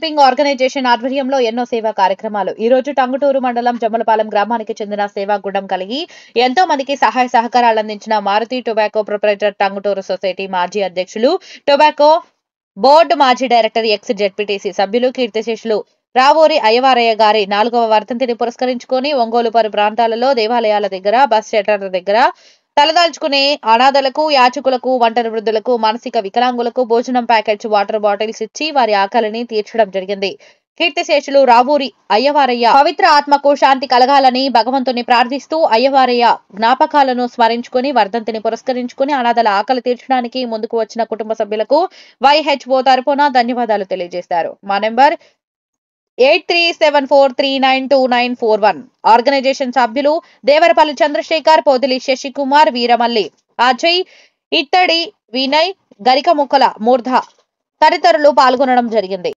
Helping organisation ఆధ్వర్యంలో ఎన్నో సేవా కార్యక్రమాలు. ఈ రోజు టంగుటూరు మండలం జమ్మలపాలెం గ్రామానికి చెందిన సేవా గుణం కలిగి ఎంతో మందికి సహాయ సహకారాలు అందించిన Maruti tobacco proprietor Tanguturu society మాజీ అధ్యక్షులు, టొబాకో బోర్డు మాజీ డైరెక్టర్, ఎక్స్ జెడ్పీటీసీ సభ్యులు, కీర్తిశేషులు రావూరి అయ్యవారయ్య గారి 4వ వర్ధంతిని పురస్కరించుకుని ఒంగోలు పలు ప్రాంతాలలో దేవాలయాల దగ్గర, బస్ షెల్టర్ల దగ్గర తలదాల్చుకునే అనాథలకు, యాచకులకు, ఒంటరి వృద్ధులకు, మానసిక వికలాంగులకు భోజనం ప్యాకెట్స్, వాటర్ బాటిల్స్ ఇచ్చి వారి ఆకలిని తీర్చడం జరిగింది. కీర్తిశేషులు రావూరి అయ్యవారయ్య పవిత్ర ఆత్మకు శాంతి కలగాలని భగవంతుని ప్రార్థిస్తూ అయ్యవారయ్య జ్ఞాపకాలను స్మరించుకుని వర్ధంతిని పురస్కరించుకుని అనాథల ఆకలి తీర్చడానికి ముందుకు వచ్చిన కుటుంబ సభ్యులకు YHO తరపున ధన్యవాదాలు తెలియజేశారు. మా నెంబర్ 8374392941. ఆర్గనైజేషన్ సభ్యులు దేవరపల్లి చంద్రశేఖర్, పోతిలి శశికుమార్, వీరమల్లి, అజయ్, ఇత్తడి వినయ్, గరికముక్కల మూర్ధ తదితరులు పాల్గొనడం జరిగింది.